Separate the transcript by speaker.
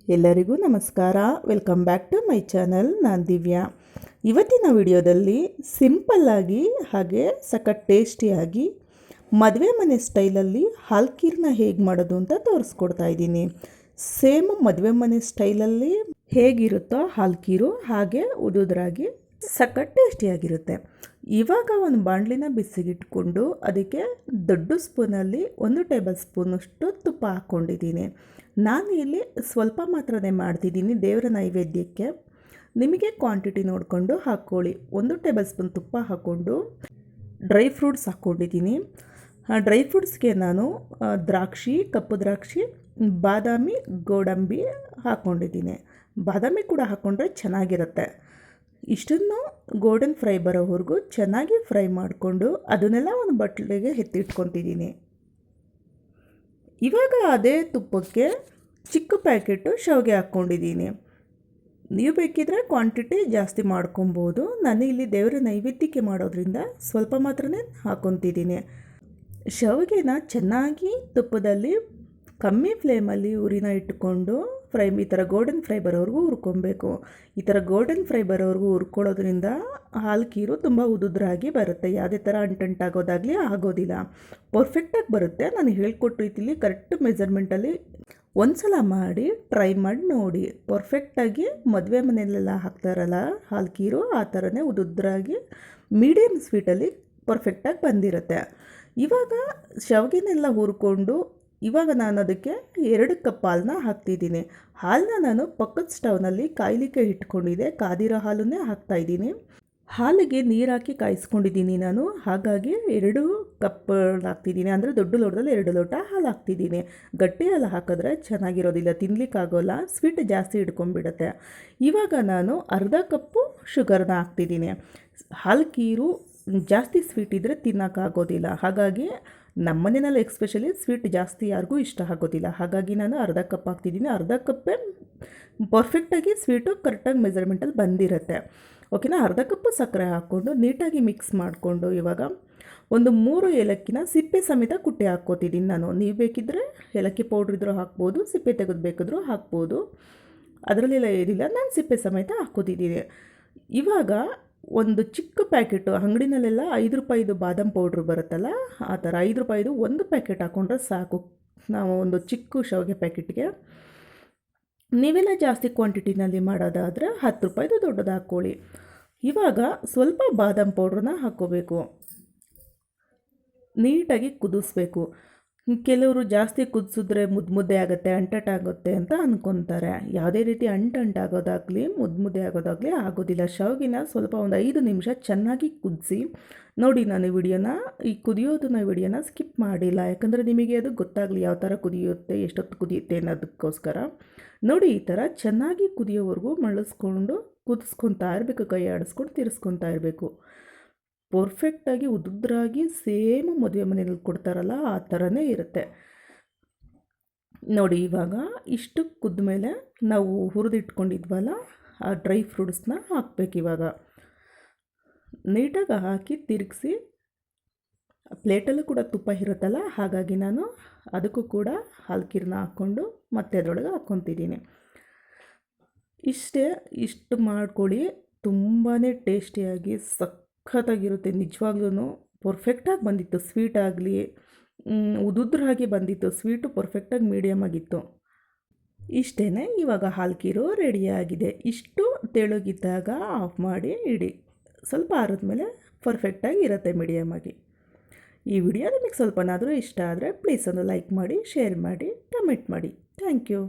Speaker 1: ಎಲ್ಲರಿಗೂ ನಮಸ್ಕಾರ. Welcome back to my channel. ನಾನು ದಿವ್ಯಾ. ಇವತ್ತಿನ ವಿಡಿಯೋದಲ್ಲಿ ಸಿಂಪಲ್ಲಾಗಿ ಹಾಗೆ ಸಖತ್ ಟೇಸ್ಟಿಯಾಗಿ ಮದುವೆ ಮನೆ ಸ್ಟೈಲಲ್ಲಿ ಹಾಲು ಖೀರನ್ನ ಹೇಗೆ ಮಾಡೋದು ಅಂತ ತೋರಿಸ್ಕೊಡ್ತಾ ಇದ್ದೀನಿ. ಸೇಮ್ ಮದುವೆ ಮನೆ ಸ್ಟೈಲಲ್ಲಿ ಹೇಗಿರುತ್ತೋ ಹಾಲು ಖೀರು ಹಾಗೆ ಉದುದ್ರಾಗಿ ಸಖತ್ ಟೇಸ್ಟಿಯಾಗಿರುತ್ತೆ. ಇವಾಗ ಒಂದು ಬಾಣಲಿನ ಬಿಸಿಗಿಟ್ಕೊಂಡು ಅದಕ್ಕೆ ದೊಡ್ಡ ಸ್ಪೂನಲ್ಲಿ 1 ಟೇಬಲ್ ಸ್ಪೂನಷ್ಟು ತುಪ್ಪ ಹಾಕ್ಕೊಂಡಿದ್ದೀನಿ. ನಾನು ಇಲ್ಲಿ ಸ್ವಲ್ಪ ಮಾತ್ರನೇ ಮಾಡ್ತಿದ್ದೀನಿ ದೇವರ ನೈವೇದ್ಯಕ್ಕೆ. ನಿಮಗೆ ಕ್ವಾಂಟಿಟಿ ನೋಡಿಕೊಂಡು ಹಾಕ್ಕೊಳ್ಳಿ. 1 ಟೇಬಲ್ ಸ್ಪೂನ್ ತುಪ್ಪ ಹಾಕ್ಕೊಂಡು ಡ್ರೈ ಫ್ರೂಟ್ಸ್ ಹಾಕ್ಕೊಂಡಿದ್ದೀನಿ. ಡ್ರೈ ಫ್ರೂಟ್ಸ್ಗೆ ನಾನು ದ್ರಾಕ್ಷಿ, ಕಪ್ಪು ದ್ರಾಕ್ಷಿ, ಬಾದಾಮಿ, ಗೋಡಂಬಿ ಹಾಕ್ಕೊಂಡಿದ್ದೀನಿ. ಬಾದಾಮಿ ಕೂಡ ಹಾಕ್ಕೊಂಡ್ರೆ ಚೆನ್ನಾಗಿರುತ್ತೆ. ಇಷ್ಟನ್ನು ಗೋಲ್ಡನ್ ಫ್ರೈ ಬರೋವರೆಗೂ ಚೆನ್ನಾಗಿ ಫ್ರೈ ಮಾಡಿಕೊಂಡು ಅದನ್ನೆಲ್ಲ ಒಂದು ಬಟ್ಲಿಗೆ ಎತ್ತಿಟ್ಕೊತಿದ್ದೀನಿ. ಇವಾಗ ಅದೇ ತುಪ್ಪಕ್ಕೆ ಚಿಕ್ಕ ಪ್ಯಾಕೆಟು ಶಾವಿಗೆ ಹಾಕ್ಕೊಂಡಿದ್ದೀನಿ. ನೀವು ಬೇಕಿದ್ರೆ ಕ್ವಾಂಟಿಟಿ ಜಾಸ್ತಿ ಮಾಡ್ಕೊಬೋದು. ನಾನು ಇಲ್ಲಿ ದೇವರ ನೈವೇದ್ಯಕ್ಕೆ ಮಾಡೋದ್ರಿಂದ ಸ್ವಲ್ಪ ಮಾತ್ರನೇ ಹಾಕ್ಕೊತಿದ್ದೀನಿ. ಶಾವಿಗೆನ ಚೆನ್ನಾಗಿ ತುಪ್ಪದಲ್ಲಿ ಕಮ್ಮಿ ಫ್ಲೇಮಲ್ಲಿ ಉರಿನ ಇಟ್ಕೊಂಡು ಈ ಥರ ಗೋಲ್ಡನ್ ಫ್ರೈ ಬರೋವರೆಗೂ ಹುರ್ಕೊಬೇಕು. ಈ ಥರ ಗೋಲ್ಡನ್ ಫ್ರೈ ಬರೋವರೆಗೂ ಹುರ್ಕೊಳ್ಳೋದ್ರಿಂದ ಹಾಲು ಖೀರು ತುಂಬ ಉದುದ್ರಾಗಿ ಬರುತ್ತೆ. ಯಾವುದೇ ಥರ ಅಂಟಂಟಾಗೋದಾಗಲಿ ಆಗೋದಿಲ್ಲ, ಪರ್ಫೆಕ್ಟಾಗಿ ಬರುತ್ತೆ. ನಾನು ಹೇಳ್ಕೊಟ್ಟ ರೀತಿಲಿ ಕರೆಕ್ಟ್ ಮೆಜರ್ಮೆಂಟಲ್ಲಿ ಒಂದು ಸಲ ಮಾಡಿ ಟ್ರೈ ಮಾಡಿ ನೋಡಿ. ಪರ್ಫೆಕ್ಟಾಗಿ ಮದುವೆ ಮನೆಯಲ್ಲೆಲ್ಲ ಹಾಕ್ತಾರಲ್ಲ ಹಾಲು ಖೀರು ಆ ಥರನೇ ಉದುದ್ರಾಗಿ ಮೀಡಿಯಮ್ ಸ್ವೀಟಲ್ಲಿ ಪರ್ಫೆಕ್ಟಾಗಿ ಬಂದಿರುತ್ತೆ. ಇವಾಗ ಶಾವಿಗೆನೆಲ್ಲ ಹುರ್ಕೊಂಡು ಇವಾಗ ನಾನು ಅದಕ್ಕೆ 2 ಕಪ್ ಹಾಲನ್ನ ಹಾಕ್ತಿದ್ದೀನಿ. ಹಾಲನ್ನ ನಾನು ಪಕ್ಕದ ಸ್ಟವ್ನಲ್ಲಿ ಕಾಯ್ಲಿಕ್ಕೆ ಇಟ್ಕೊಂಡಿದ್ದೆ. ಕಾದಿರೋ ಹಾಲನ್ನೇ ಹಾಕ್ತಾಯಿದ್ದೀನಿ. ಹಾಲಿಗೆ ನೀರು ಹಾಕಿ ಕಾಯಿಸ್ಕೊಂಡಿದ್ದೀನಿ ನಾನು. ಹಾಗಾಗಿ 2 ಕಪ್ ಹಾಕ್ತಿದ್ದೀನಿ. ಅಂದರೆ ದೊಡ್ಡ ಲೋಟದಲ್ಲಿ 2 ಲೋಟ ಹಾಲು ಹಾಕ್ತಿದ್ದೀನಿ. ಗಟ್ಟಿ ಹಾಲು ಹಾಕಿದ್ರೆ ಚೆನ್ನಾಗಿರೋದಿಲ್ಲ, ತಿನ್ನಲಿಕ್ಕಾಗೋಲ್ಲ, ಸ್ವೀಟ್ ಜಾಸ್ತಿ ಹಿಡ್ಕೊಂಡ್ಬಿಡುತ್ತೆ. ಇವಾಗ ನಾನು ಅರ್ಧ ಕಪ್ಪು ಶುಗರ್ನ ಹಾಕ್ತಿದ್ದೀನಿ. ಹಾಲು ಖೀರು ಜಾಸ್ತಿ ಸ್ವೀಟ್ ಇದ್ದರೆ ತಿನ್ನೋಕ್ಕಾಗೋದಿಲ್ಲ. ಹಾಗಾಗಿ ನಮ್ಮ ಮನೆಯಲ್ಲಿ ಎಕ್ಸ್ಪೆಷಲಿ ಸ್ವೀಟ್ ಜಾಸ್ತಿ ಯಾರಿಗೂ ಇಷ್ಟ ಆಗೋದಿಲ್ಲ. ಹಾಗಾಗಿ ನಾನು ಅರ್ಧ ಕಪ್ ಹಾಕ್ತಿದ್ದೀನಿ. ಅರ್ಧ ಕಪ್ಪೇ ಪರ್ಫೆಕ್ಟಾಗಿ ಸ್ವೀಟು ಕರೆಕ್ಟಾಗಿ ಮೆಜರ್ಮೆಂಟಲ್ಲಿ ಬಂದಿರುತ್ತೆ. ಓಕೆನಾ. ಅರ್ಧ ಕಪ್ಪು ಸಕ್ಕರೆ ಹಾಕ್ಕೊಂಡು ನೀಟಾಗಿ ಮಿಕ್ಸ್ ಮಾಡಿಕೊಂಡು ಇವಾಗ ಒಂದು 3 ಏಲಕ್ಕಿನ ಸಿಪ್ಪೆ ಸಮೇತ ಕುಟ್ಟಿ ಹಾಕ್ಕೋತಿದ್ದೀನಿ ನಾನು. ನೀವು ಬೇಕಿದ್ದರೆ ಏಲಕ್ಕಿ ಪೌಡ್ರ್ ಇದ್ರೂ ಹಾಕ್ಬೋದು, ಸಿಪ್ಪೆ ತೆಗೆದು ಬೇಕಿದ್ರೂ ಹಾಕ್ಬೋದು, ಅದರಲ್ಲೆಲ್ಲ ಏನಿಲ್ಲ. ನಾನು ಸಿಪ್ಪೆ ಸಮೇತ ಹಾಕ್ಕೋತಿದ್ದೀನಿ. ಇವಾಗ ಒಂದು ಚಿಕ್ಕ ಪ್ಯಾಕೆಟು ಅಂಗಡಿನಲ್ಲೆಲ್ಲ 5 ರೂಪಾಯಿದು ಬಾದಾಮ್ ಪೌಡ್ರ್ ಬರುತ್ತಲ್ಲ ಆ ಥರ 5 ರೂಪಾಯಿದು 1 ಪ್ಯಾಕೆಟ್ ಹಾಕ್ಕೊಂಡ್ರೆ ಸಾಕು. ನಾವು ಒಂದು ಚಿಕ್ಕ ಶಾವಿಗೆ ಪ್ಯಾಕೆಟ್ಗೆ. ನೀವೆಲ್ಲ ಜಾಸ್ತಿ ಕ್ವಾಂಟಿಟಿನಲ್ಲಿ ಮಾಡೋದಾದರೆ 10 ರೂಪಾಯಿದು ದೊಡ್ಡದು ಹಾಕ್ಕೊಳ್ಳಿ. ಇವಾಗ ಸ್ವಲ್ಪ ಬಾದಾಮ್ ಪೌಡ್ರನ್ನ ಹಾಕ್ಕೋಬೇಕು. ನೀಟಾಗಿ ಕುದಿಸ್ಬೇಕು. ಕೆಲವರು ಜಾಸ್ತಿ ಕುದಿಸಿದ್ರೆ ಮುದ್ದೆ ಆಗುತ್ತೆ, ಅಂಟಂಟಾಗುತ್ತೆ ಅಂತ ಅಂದ್ಕೊತಾರೆ. ಯಾವುದೇ ರೀತಿ ಅಂಟಂಟಾಗೋದಾಗಲಿ ಮುದ್ದೆ ಆಗೋದಾಗಲಿ ಆಗೋದಿಲ್ಲ. ಶಾವಿಗೆನ ಸ್ವಲ್ಪ ಒಂದು 5 ನಿಮಿಷ ಚೆನ್ನಾಗಿ ಕುದಿಸಿ ನೋಡಿ. ನಾನು ಈ ಕುದಿಯೋದನ್ನ ವಿಡಿಯೋನ ಸ್ಕಿಪ್ ಮಾಡಿಲ್ಲ, ಯಾಕಂದರೆ ನಿಮಗೆ ಅದು ಗೊತ್ತಾಗಲಿ ಯಾವ ಥರ ಕುದಿಯುತ್ತೆ, ಎಷ್ಟೊತ್ತು ಕುದಿಯುತ್ತೆ ಅನ್ನೋದಕ್ಕೋಸ್ಕರ. ನೋಡಿ, ಈ ಥರ ಚೆನ್ನಾಗಿ ಕುದಿಯೋವರೆಗೂ ಮಳಿಸ್ಕೊಂಡು ಕುದಿಸ್ಕೊತಾ ಇರಬೇಕು. ಕೈ ಆಡಿಸ್ಕೊಂಡು ತಿರ್ಸ್ಕೊತಾ ಇರಬೇಕು. ಪರ್ಫೆಕ್ಟಾಗಿ ಉದುದ್ರಾಗಿ ಸೇಮ್ ಮದುವೆ ಮನೆಯಲ್ಲಿ ಕೊಡ್ತಾರಲ್ಲ ಆ ಥರನೇ ಇರುತ್ತೆ ನೋಡಿ. ಇವಾಗ ಇಷ್ಟು ಕುದ್ಮೇಲೆ ನಾವು ಹುರಿದಿಟ್ಕೊಂಡಿದ್ವಲ್ಲ ಆ ಡ್ರೈ ಫ್ರೂಟ್ಸ್ನ ಹಾಕ್ಬೇಕು. ಇವಾಗ ನೀಟಾಗಿ ಹಾಕಿ ತಿರುಗಿಸಿ. ಪ್ಲೇಟಲ್ಲೂ ಕೂಡ ತುಪ್ಪ ಇರುತ್ತಲ್ಲ, ಹಾಗಾಗಿ ನಾನು ಅದಕ್ಕೂ ಕೂಡ ಹಾಲು ಖೀರನ್ನ ಹಾಕ್ಕೊಂಡು ಮತ್ತೆ ಅದರೊಳಗೆ ಹಾಕ್ಕೊತಿದ್ದೀನಿ. ಇಷ್ಟು ಮಾಡ್ಕೊಳ್ಳಿ. ತುಂಬಾ ಟೇಸ್ಟಿಯಾಗಿ ಸಖತ್ತಾಗಿರುತ್ತೆ. ನಿಜವಾಗ್ಲೂ ಪರ್ಫೆಕ್ಟಾಗಿ ಬಂದಿತ್ತು. ಸ್ವೀಟ್ ಆಗಲಿ ಉದುದ್ರಾಗಿ ಬಂದಿತ್ತು. ಸ್ವೀಟು ಪರ್ಫೆಕ್ಟಾಗಿ ಮೀಡಿಯಮ್ ಆಗಿತ್ತು. ಇಷ್ಟೇ. ಇವಾಗ ಹಾಲು ಖೀರು ರೆಡಿಯಾಗಿದೆ. ಇಷ್ಟು ತೆಳುಗಿದ್ದಾಗ ಆಫ್ ಮಾಡಿ ಇಡಿ. ಸ್ವಲ್ಪ ಆರಿದ್ಮೇಲೆ ಪರ್ಫೆಕ್ಟಾಗಿ ಇರುತ್ತೆ ಮೀಡಿಯಮಾಗಿ. ಈ ವಿಡಿಯೋ ನಿಮಗೆ ಸ್ವಲ್ಪನಾದರೂ ಇಷ್ಟ ಆದರೆ ಪ್ಲೀಸ್ ಒಂದು ಲೈಕ್ ಮಾಡಿ, ಶೇರ್ ಮಾಡಿ, ಕಮೆಂಟ್ ಮಾಡಿ. Thank you.